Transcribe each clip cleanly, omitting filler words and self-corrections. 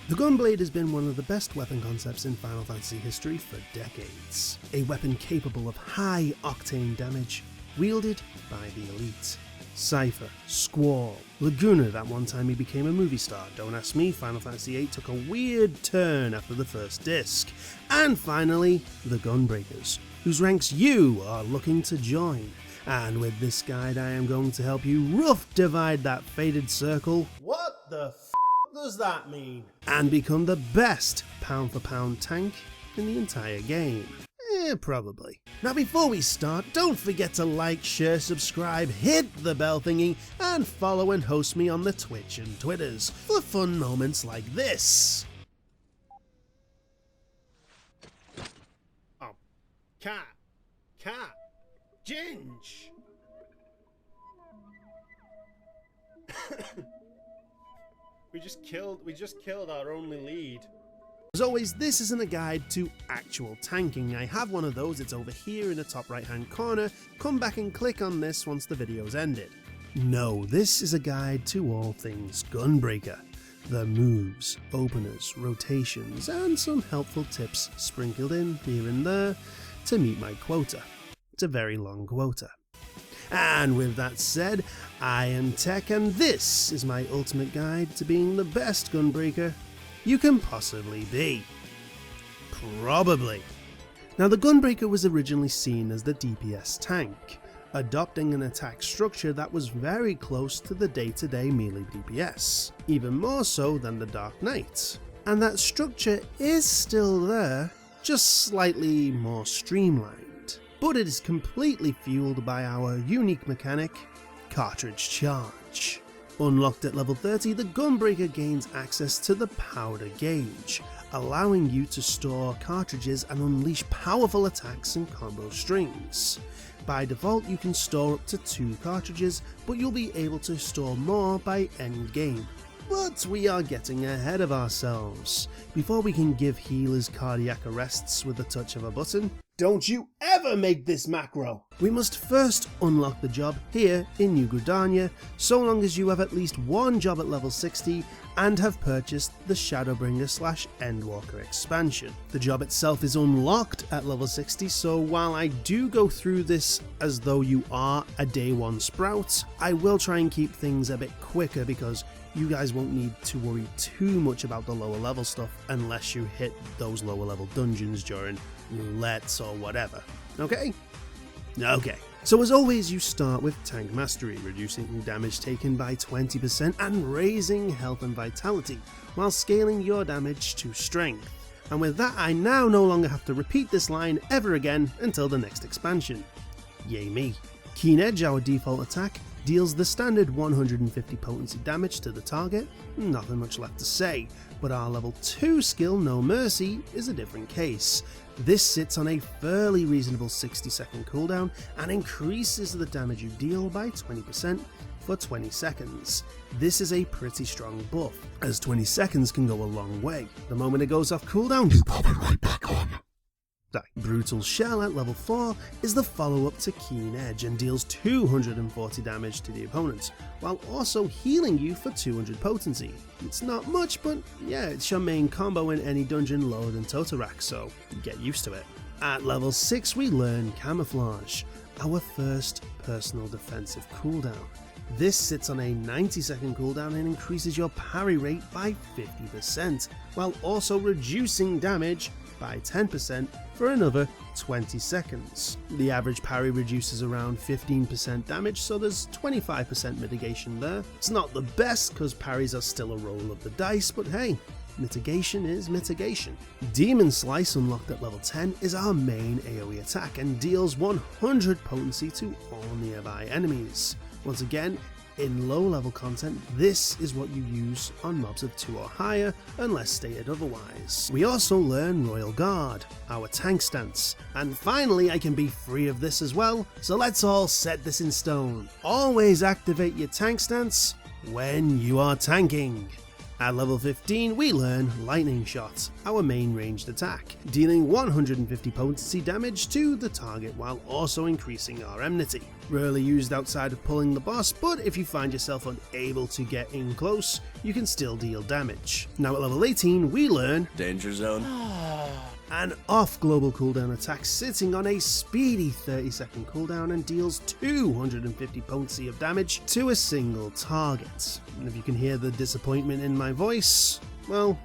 The Gunblade has been one of the best weapon concepts in Final Fantasy history for decades. A weapon capable of high octane damage, wielded by the elite. Cypher, Squall, Laguna, that one time he became a movie star, don't ask me, Final Fantasy VIII took a weird turn after the first disc. And finally, the Gunbreakers, whose ranks you are looking to join. And with this guide I am going to help you rough divide that faded circle. What the f does that mean? And become the best pound for pound tank in the entire game. Probably. Now before we start, don't forget to like, share, subscribe, hit the bell thingy, and follow and host me on the Twitch and Twitters for fun moments like this. Oh, cat, Ginge. We just killed our only lead. As always, this isn't a guide to actual tanking. I have one of those, it's over here in the top right hand corner. Come back and click on this once the video's ended. No, this is a guide to all things Gunbreaker. The moves, openers, rotations, and some helpful tips sprinkled in here and there to meet my quota. It's a very long quota. And with that said, I am Tek, and this is my ultimate guide to being the best Gunbreaker you can possibly be. Probably. Now the Gunbreaker was originally seen as the DPS tank, adopting an attack structure that was very close to the day-to-day melee DPS, even more so than the Dark Knight. And that structure is still there, just slightly more streamlined. But it is completely fueled by our unique mechanic, cartridge charge. Unlocked at level 30, the Gunbreaker gains access to the powder gauge, allowing you to store cartridges and unleash powerful attacks and combo strings. By default you can store up to 2 cartridges, but you'll be able to store more by end game. But we are getting ahead of ourselves. Before we can give healers cardiac arrests with the touch of a button, don't you ever make this macro! We must first unlock the job here in New Gridania, so long as you have at least one job at level 60 and have purchased the Shadowbringer/Endwalker expansion. The job itself is unlocked at level 60, so while I do go through this as though you are a day 1 sprout, I will try and keep things a bit quicker because you guys won't need to worry too much about the lower level stuff unless you hit those lower level dungeons during roulettes or whatever. Okay? Okay. So as always, you start with Tank Mastery, reducing damage taken by 20% and raising health and vitality, while scaling your damage to strength. And with that, I now no longer have to repeat this line ever again until the next expansion. Yay me. Keen Edge, our default attack, deals the standard 150 potency damage to the target, nothing much left to say, but our level 2 skill No Mercy is a different case. This sits on a fairly reasonable 60-second cooldown and increases the damage you deal by 20% for 20 seconds. This is a pretty strong buff, as 20 seconds can go a long way. The moment it goes off cooldown, you pop it right back on. Brutal Shell at level 4 is the follow-up to Keen Edge and deals 240 damage to the opponent, while also healing you for 200 potency. It's not much, but yeah, it's your main combo in any dungeon lower than Totorak, so get used to it. At level 6 we learn Camouflage, our first personal defensive cooldown. This sits on a 90-second cooldown and increases your parry rate by 50%, while also reducing damage by 10% for another 20 seconds. The average parry reduces around 15% damage, so there's 25% mitigation there. It's not the best because parries are still a roll of the dice, but hey, mitigation is mitigation. Demon Slice, unlocked at level 10, is our main AoE attack and deals 100 potency to all nearby enemies. Once again, in low level content, this is what you use on mobs of 2 or higher, unless stated otherwise. We also learn Royal Guard, our tank stance, and finally I can be free of this as well, so let's all set this in stone. Always activate your tank stance when you are tanking. At level 15 we learn Lightning Shot, our main ranged attack, dealing 150 potency damage to the target while also increasing our enmity. Rarely used outside of pulling the boss, but if you find yourself unable to get in close, you can still deal damage. Now at level 18 we learn Danger Zone. An off global cooldown attack sitting on a speedy 30-second cooldown and deals 250 potency of damage to a single target. And if you can hear the disappointment in my voice, well,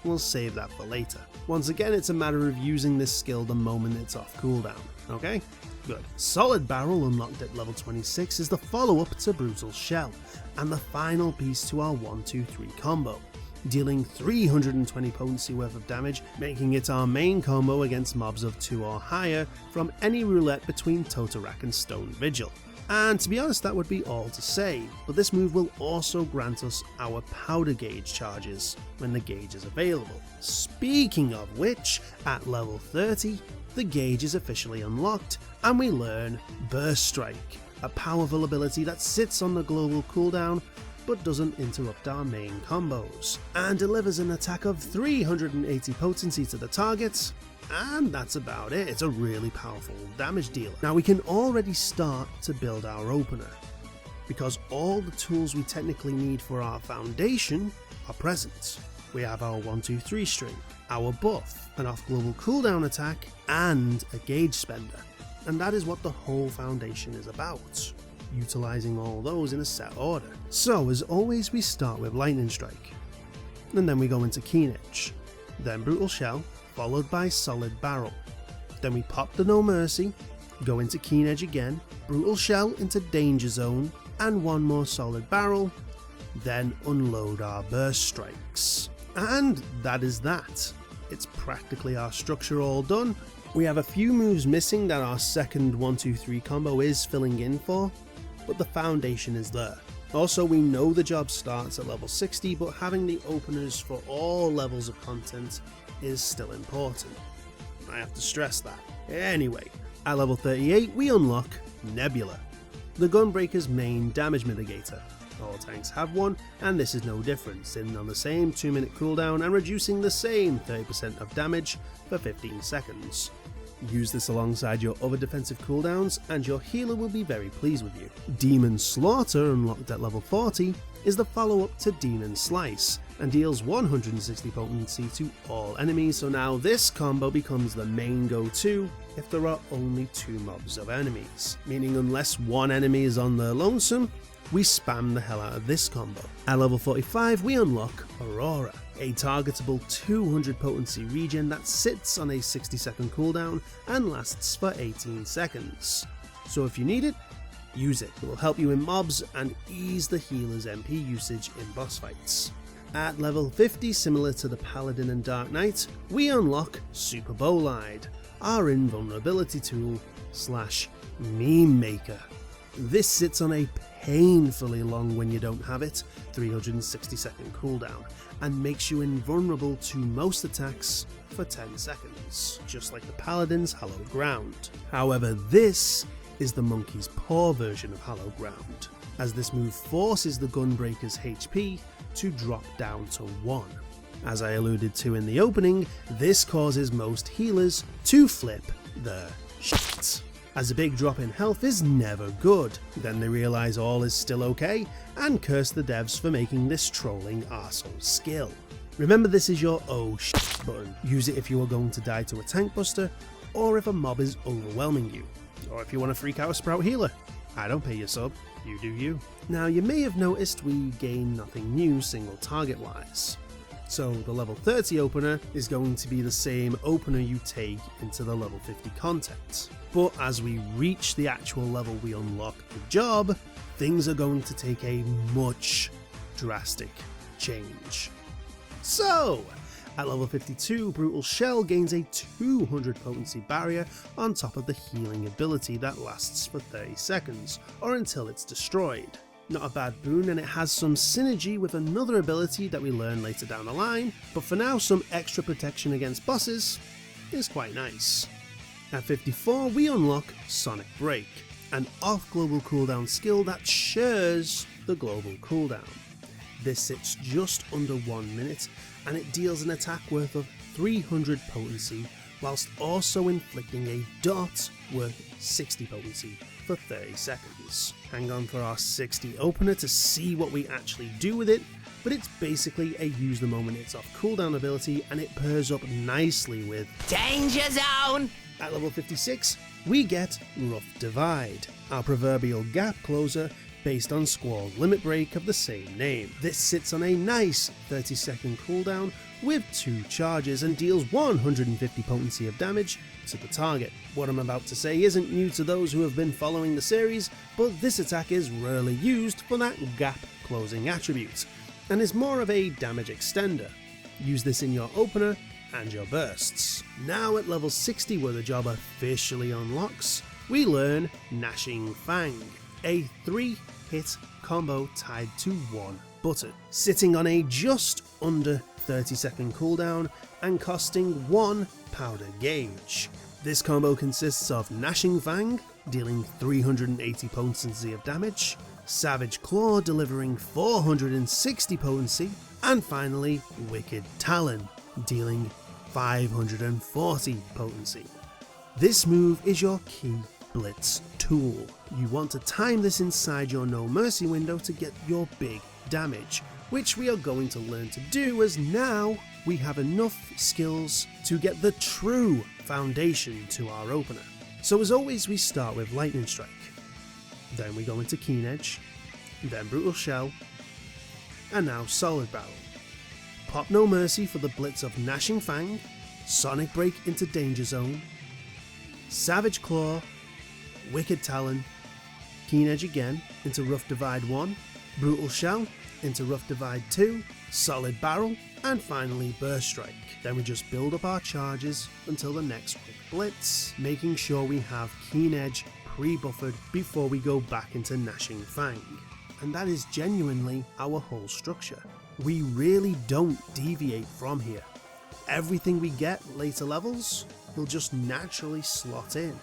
we'll save that for later. Once again, it's a matter of using this skill the moment it's off cooldown, okay? Good. Solid Barrel, unlocked at level 26, is the follow-up to Brutal Shell, and the final piece to our 1-2-3 combo, dealing 320 potency worth of damage, making it our main combo against mobs of 2 or higher from any roulette between Totorak and Stone Vigil. And to be honest, that would be all to say, but this move will also grant us our powder gauge charges when the gauge is available. Speaking of which, at level 30, the gauge is officially unlocked and we learn Burst Strike, a powerful ability that sits on the global cooldown but doesn't interrupt our main combos, and delivers an attack of 380 potency to the target, and that's about it. It's a really powerful damage dealer. Now we can already start to build our opener, because all the tools we technically need for our foundation are present. We have our 1-2-3 string, our buff, an off global cooldown attack, and a gauge spender, and that is what the whole foundation is about, utilizing all those in a set order. So as always, we start with Lightning Strike, and then we go into Keen Edge, then Brutal Shell, followed by Solid Barrel. Then we pop the No Mercy, go into Keen Edge again, Brutal Shell into Danger Zone, and one more Solid Barrel, then unload our Burst Strikes. And that is that. It's practically our structure all done. We have a few moves missing that our second 1-2-3 combo is filling in for, but the foundation is there. Also, we know the job starts at level 60, but having the openers for all levels of content is still important. I have to stress that. Anyway, at level 38 we unlock Nebula, the Gunbreaker's main damage mitigator. All tanks have one, and this is no different, sitting on the same 2-minute cooldown and reducing the same 30% of damage for 15 seconds. Use this alongside your other defensive cooldowns and your healer will be very pleased with you. Demon Slaughter, unlocked at level 40, is the follow-up to Demon Slice and deals 160 potency to all enemies, so now this combo becomes the main go-to if there are only 2 mobs of enemies, meaning unless one enemy is on their lonesome, we spam the hell out of this combo. At level 45 we unlock Aurora, a targetable 200 potency regen that sits on a 60-second cooldown and lasts for 18 seconds. So if you need it, use it. It will help you in mobs and ease the healer's MP usage in boss fights. At level 50, similar to the Paladin and Dark Knight, we unlock Superbolide, our invulnerability tool / meme maker. This sits on a painfully long when you don't have it, 360-second cooldown, and makes you invulnerable to most attacks for 10 seconds, just like the Paladin's Hallowed Ground. However, this is the Monkey's Paw version of Hallowed Ground, as this move forces the Gunbreaker's HP to drop down to 1. As I alluded to in the opening, this causes most healers to flip their shit, as a big drop in health is never good. Then they realise all is still okay and curse the devs for making this trolling arsehole skill. Remember, this is your oh shit button. Use it if you are going to die to a tank buster, or if a mob is overwhelming you, or if you want to freak out a sprout healer. I don't pay your sub, you do you. Now you may have noticed we gain nothing new single target wise. So the level 30 opener is going to be the same opener you take into the level 50 content. But as we reach the actual level we unlock the job, things are going to take a much drastic change. So, at level 52, Brutal Shell gains a 200 potency barrier on top of the healing ability that lasts for 30 seconds, or until it's destroyed. Not a bad boon, and it has some synergy with another ability that we learn later down the line, but for now some extra protection against bosses is quite nice. At 54 we unlock Sonic Break, an off global cooldown skill that shares the global cooldown. This sits just under 1 minute and it deals an attack worth of 300 potency whilst also inflicting a dot worth 60 potency for 30 seconds. Hang on for our 60 opener to see what we actually do with it, but it's basically a use the moment it's off cooldown ability and it pairs up nicely with Danger Zone! At level 56, we get Rough Divide, our proverbial gap closer based on Squall's limit break of the same name. This sits on a nice 30-second cooldown with 2 charges and deals 150 potency of damage to the target. What I'm about to say isn't new to those who have been following the series, but this attack is rarely used for that gap closing attribute, and is more of a damage extender. Use this in your opener and your bursts. Now at level 60, where the job officially unlocks, we learn Gnashing Fang, a 3-hit combo tied to 1 button, sitting on a just under 30-second cooldown and costing 1 powder gauge. This combo consists of Gnashing Fang, dealing 380 potency of damage, Savage Claw delivering 460 potency, and finally Wicked Talon, dealing 540 potency. This move is your key blitz tool. You want to time this inside your no mercy window to get your big damage, which we are going to learn to do as now we have enough skills to get the true foundation to our opener. So as always, we start with Lightning Strike, then we go into Keen Edge, then Brutal Shell, and now Solid Barrel. Pop No Mercy for the blitz of Gnashing Fang, Sonic Break into Danger Zone, Savage Claw, Wicked Talon, Keen Edge again into Rough Divide 1, Brutal Shell into Rough Divide 2, Solid Barrel, and finally Burst Strike. Then we just build up our charges until the next quick blitz, making sure we have Keen Edge pre-buffered before we go back into Gnashing Fang. And that is genuinely our whole structure. We really don't deviate from here. Everything we get later levels will just naturally slot in.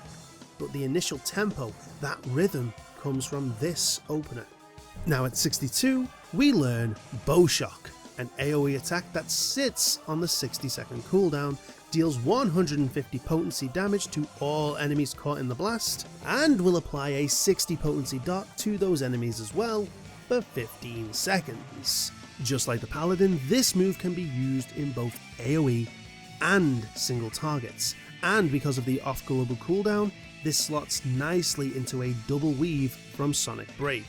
But the initial tempo, that rhythm, comes from this opener. Now at 62, we learn Bow Shock, an AoE attack that sits on the 60-second cooldown, deals 150 potency damage to all enemies caught in the blast, and will apply a 60 potency dot to those enemies as well for 15 seconds. Just like the Paladin, this move can be used in both AoE and single targets, and because of the off-global cooldown, this slots nicely into a double weave from Sonic Break.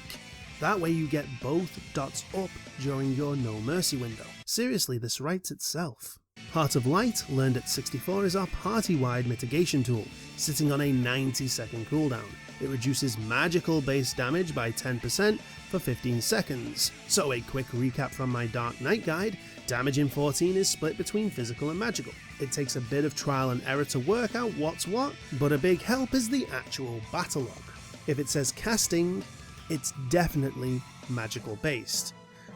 That way you get both dots up during your no mercy window. Seriously, this writes itself. Heart of Light, learned at 64, is our party-wide mitigation tool, sitting on a 90-second cooldown. It reduces magical base damage by 10% for 15 seconds. So a quick recap from my Dark Knight guide, damage in 14 is split between physical and magical. It takes a bit of trial and error to work out what's what, but a big help is the actual battle log. If it says casting, it's definitely magical based.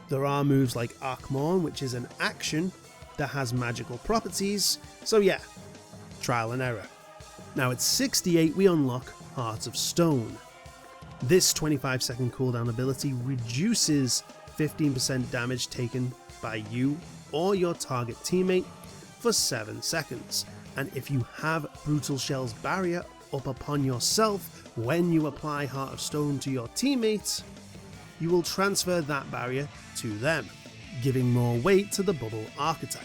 There are moves like Arcmorn, which is an action that has magical properties, so yeah, trial and error. Now at 68 we unlock Heart of Stone. This 25-second cooldown ability reduces 15% damage taken by you or your target teammate for 7 seconds, and if you have Brutal Shell's barrier up upon yourself when you apply Heart of Stone to your teammates, you will transfer that barrier to them, giving more weight to the bubble archetype.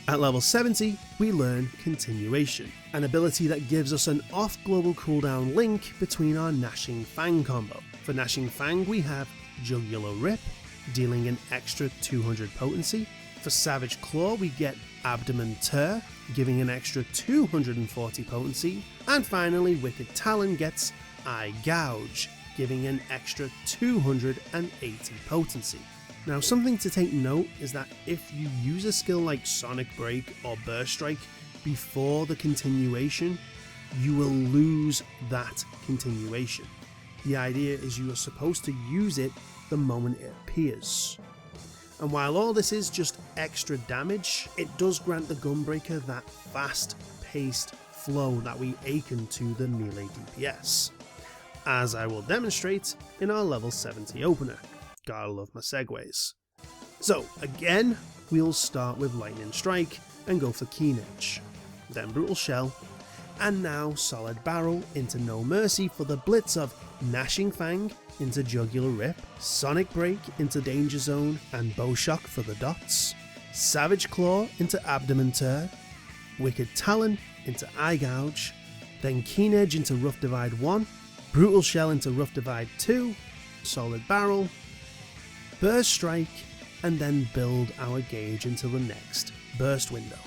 At level 70, we learn Continuation, an ability that gives us an off-global cooldown link between our Gnashing Fang combo. For Gnashing Fang, we have Jugular Rip, dealing an extra 200 potency. For Savage Claw, we get Abdomen Tear, giving an extra 240 potency. And finally, Wicked Talon gets Eye Gouge, giving an extra 280 potency. Now, something to take note is that if you use a skill like Sonic Break or Burst Strike before the continuation, you will lose that continuation. The idea is you are supposed to use it the moment it appears. And while all this is just extra damage, it does grant the Gunbreaker that fast-paced flow that we akin to the melee DPS, as I will demonstrate in our level 70 opener. Gotta love my segues. So again, we'll start with Lightning Strike and go for Keen Edge, then Brutal Shell, and now Solid Barrel into No Mercy for the blitz of Gnashing Fang into Jugular Rip, Sonic Break into Danger Zone and Bow Shock for the dots, Savage Claw into Abdomen Tear, Wicked Talon into Eye Gouge, then Keen Edge into Rough Divide 1, Brutal Shell into Rough Divide 2, Solid Barrel, Burst Strike, and then build our gauge into the next burst window.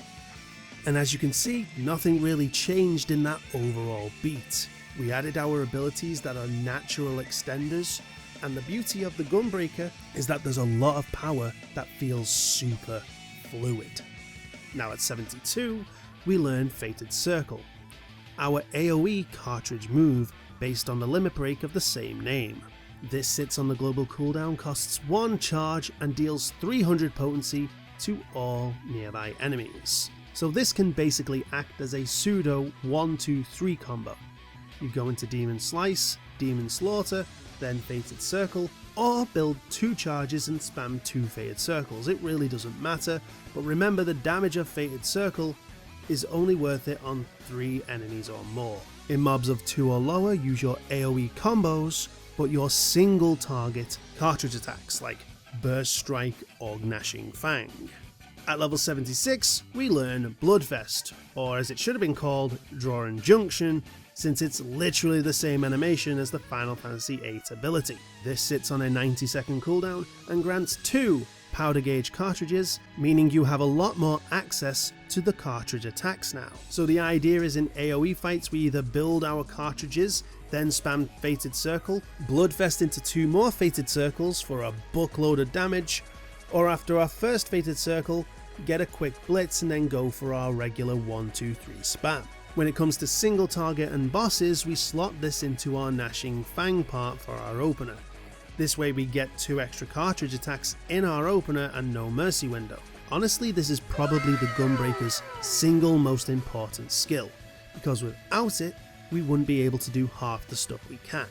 And as you can see, nothing really changed in that overall beat. We added our abilities that are natural extenders, and the beauty of the Gunbreaker is that there's a lot of power that feels super fluid. Now at 72, we learn Fated Circle, our AoE cartridge move based on the limit break of the same name. This sits on the global cooldown, costs 1 charge and deals 300 potency to all nearby enemies. So this can basically act as a pseudo 1-2-3 combo. You go into Demon Slice, Demon Slaughter, then Fated Circle, or build 2 charges and spam 2 Fated Circles. It really doesn't matter, but remember the damage of Fated Circle is only worth it on 3 enemies or more. In mobs of 2 or lower, use your AoE combos, but your single target cartridge attacks like Burst Strike or Gnashing Fang. At level 76, we learn Bloodfest, or as it should have been called, Drawing Junction, since it's literally the same animation as the Final Fantasy VIII ability. This sits on a 90-second cooldown and grants 2 powder gauge cartridges, meaning you have a lot more access to the cartridge attacks now. So the idea is in AoE fights we either build our cartridges, then spam Fated Circle, Bloodfest into 2 more Fated Circles for a buckload of damage, or after our first Fated Circle, get a quick blitz and then go for our regular 1-2-3 spam. When it comes to single target and bosses, we slot this into our Gnashing Fang part for our opener. This way we get 2 extra cartridge attacks in our opener and No Mercy window. Honestly, this is probably the Gunbreaker's single most important skill, because without it, we wouldn't be able to do half the stuff we can.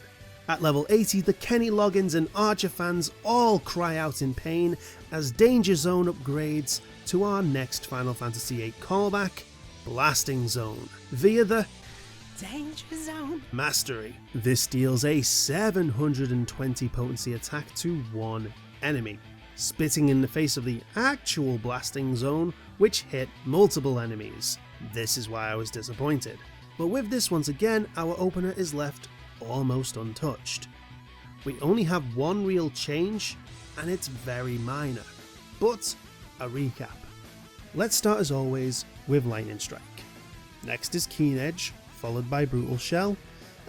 At level 80, the Kenny Loggins and Archer fans all cry out in pain as Danger Zone upgrades to our next Final Fantasy VIII callback, Blasting Zone, via the Danger Zone Mastery. This deals a 720 potency attack to 1 enemy, spitting in the face of the actual Blasting Zone, which hit multiple enemies. This is why I was disappointed. But with this once again, our opener is left almost untouched. We only have 1 real change, and it's very minor. But a recap. Let's start as always with Lightning Strike. Next is Keen Edge, followed by Brutal Shell,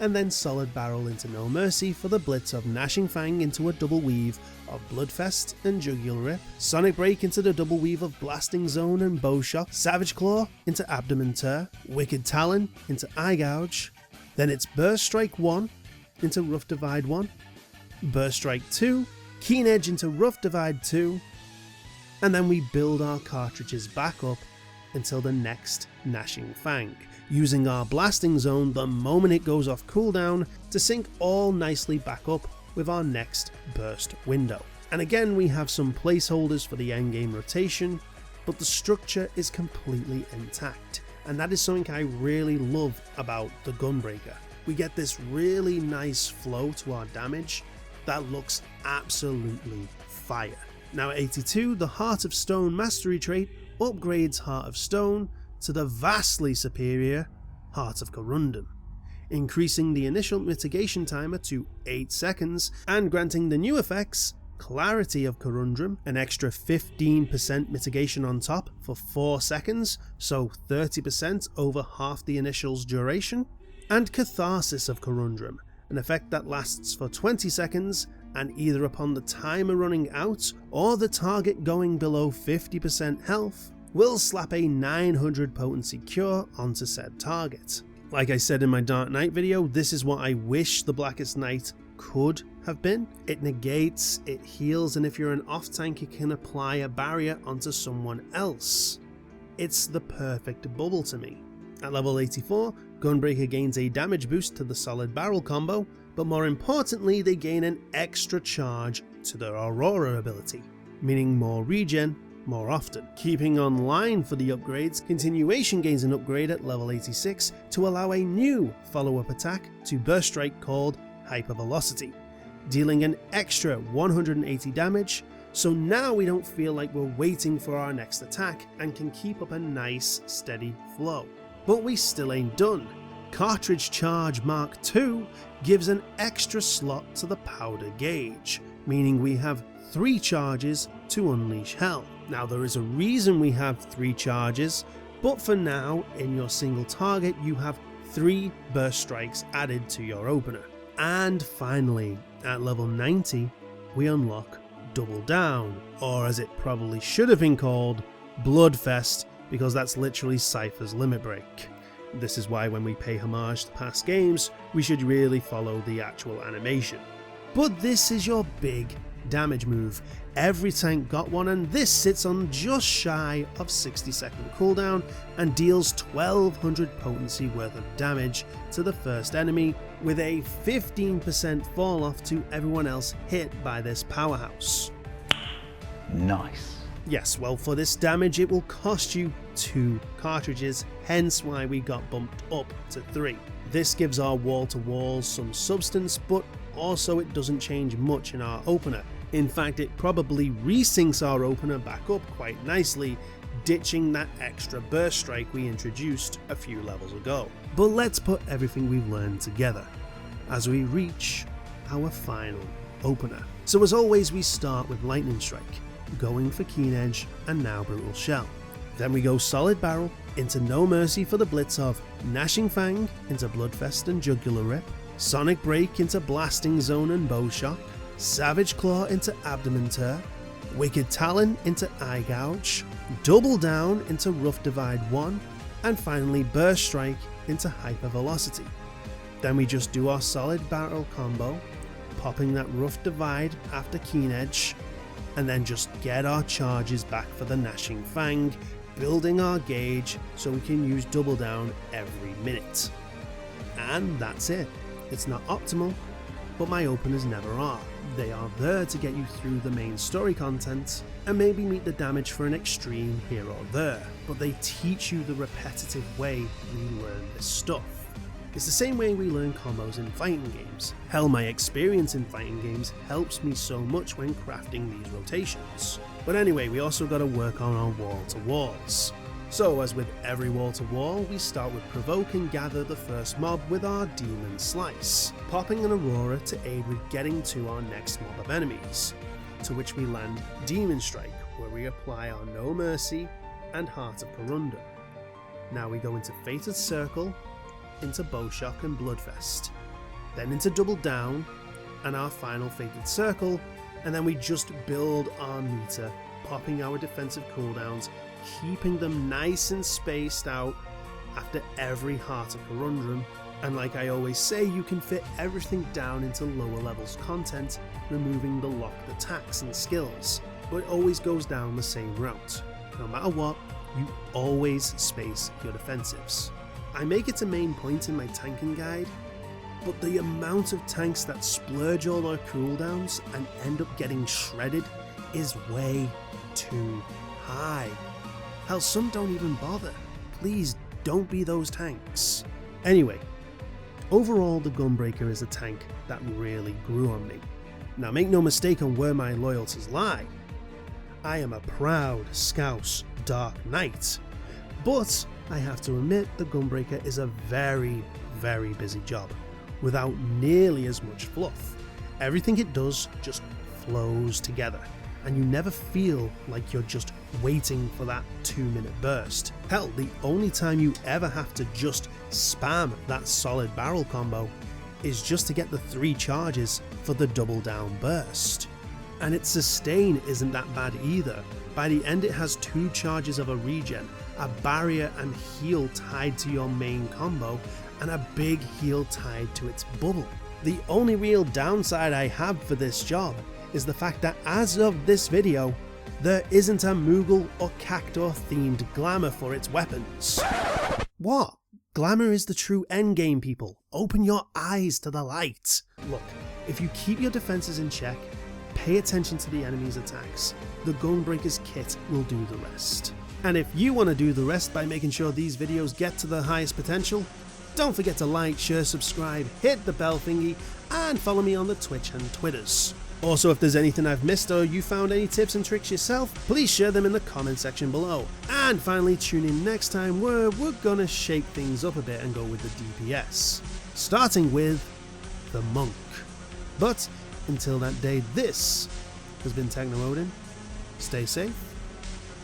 and then Solid Barrel into No Mercy for the blitz of Gnashing Fang into a double weave of Bloodfest and Jugular Rip, Sonic Break into the double weave of Blasting Zone and Bow Shock, Savage Claw into Abdomen Tear, Wicked Talon into Eye Gouge, then it's Burst Strike 1 into Rough Divide 1, Burst Strike 2, Keen Edge into Rough Divide 2, and then we build our cartridges back up until the next Gnashing Fang, using our Blasting Zone the moment it goes off cooldown to sync all nicely back up with our next burst window. And again we have some placeholders for the endgame rotation, but the structure is completely intact, and that is something I really love about the Gunbreaker. We get this really nice flow to our damage that looks absolutely fire. Now at 82, the Heart of Stone mastery trait upgrades Heart of Stone to the vastly superior Heart of Corrundrum, increasing the initial mitigation timer to 8 seconds and granting the new effects Clarity of Corrundrum, an extra 15% mitigation on top for 4 seconds, so 30% over half the initial's duration, and Catharsis of Corrundrum, an effect that lasts for 20 seconds and either upon the timer running out or the target going below 50% health will slap a 900 potency cure onto said target. Like I said in my Dark Knight video, this is what I wish the Blackest Night could have been. It negates, it heals, and if you're an off tank you can apply a barrier onto someone else. It's the perfect bubble to me. At level 84, Gunbreaker gains a damage boost to the Solid Barrel combo, but more importantly they gain an extra charge to their Aurora ability. meaning more regen more often. Keeping online for the upgrades, Continuation gains an upgrade at level 86 to allow a new follow-up attack to Burst Strike called Hypervelocity, dealing an extra 180 damage, so now we don't feel like we're waiting for our next attack and can keep up a nice steady flow. But we still ain't done. Cartridge Charge Mark II gives an extra slot to the powder gauge, meaning we have 3 charges to unleash hell. Now there is a reason we have 3 charges, but for now in your single target you have 3 burst strikes added to your opener. And finally, at level 90 we unlock Double Down, or as it probably should have been called, Bloodfest, because that's literally Cypher's limit break. This is why when we pay homage to past games, we should really follow the actual animation. But this is your big damage move. Every tank got one, and this sits on just shy of 60-second cooldown and deals 1200 potency worth of damage to the first enemy, with a 15% fall off to everyone else hit by this powerhouse. Nice. Yes, well, for this damage it will cost you 2 cartridges, hence why we got bumped up to 3. This gives our wall-to-walls some substance, but also it doesn't change much in our opener. In fact, it probably resyncs our opener back up quite nicely, ditching that extra burst strike we introduced a few levels ago. But let's put everything we've learned together as we reach our final opener. So as always, we start with Lightning Strike, going for Keen Edge and now Brutal Shell. Then we go Solid Barrel into No Mercy for the blitz of Gnashing Fang into Bloodfest and Jugular Rip, Sonic Break into Blasting Zone and Bow Shock, Savage Claw into Abdomen Tear, Wicked Talon into Eye Gouge, Double Down into Rough Divide 1, and finally Burst Strike into Hypervelocity. Then we just do our Solid Barrel combo, popping that Rough Divide after Keen Edge, and then just get our charges back for the Gnashing Fang, building our gauge so we can use Double Down every minute. And that's it. It's not optimal, but my openers never are. They are there to get you through the main story content and maybe meet the damage for an extreme here or there, but they teach you the repetitive way we learn this stuff. It's the same way we learn combos in fighting games. Hell, my experience in fighting games helps me so much when crafting these rotations. But anyway, we also got to work on our wall-to-walls. So as with every wall-to-wall, we start with Provoke and gather the first mob with our Demon Slice, popping an Aurora to aid with getting to our next mob of enemies, to which we land Demon Strike, where we apply our No Mercy and Heart of Corrundrum. Now we go into Fated Circle, into Bowshock and Bloodfest, then into Double Down and our final Fated Circle, and then we just build our meter, popping our defensive cooldowns, keeping them nice and spaced out after every Heart of Corrundrum. And like I always say, you can fit everything down into lower levels content, removing the locked attacks and skills, but it always goes down the same route. No matter what, you always space your defensives. I make it a main point in my tanking guide, but the amount of tanks that splurge all their cooldowns and end up getting shredded is way too high. Hell, some don't even bother. Please don't be those tanks. Anyway, overall the Gunbreaker is a tank that really grew on me. Now make no mistake on where my loyalties lie. I am a proud Scouse Dark Knight, but I have to admit the Gunbreaker is a very, very busy job, without nearly as much fluff. Everything it does just flows together, and you never feel like you're just waiting for that 2-minute burst. Hell, the only time you ever have to just spam that Solid Barrel combo is just to get the 3 charges for the Double Down burst. And its sustain isn't that bad either. By the end it has 2 charges of a regen, a barrier and heal tied to your main combo, and a big heal tied to its bubble. The only real downside I have for this job is the fact that as of this video, there isn't a Moogle or Cactor themed glamour for its weapons. What? Glamour is the true endgame, people. Open your eyes to the light. Look, if you keep your defenses in check pay attention to the enemy's attacks. The Gunbreaker's kit will do the rest. And if you want to do the rest by making sure these videos get to their highest potential, don't forget to like, share, subscribe, hit the bell thingy, and follow me on the Twitch and Twitters. Also, if there's anything I've missed or you found any tips and tricks yourself, please share them in the comment section below. And finally, tune in next time where we're gonna shake things up a bit and go with the DPS, starting with the Monk. But until that day, this has been TeknoOdin. Stay safe,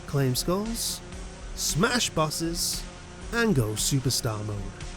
claim skulls, smash bosses, and go superstar mode.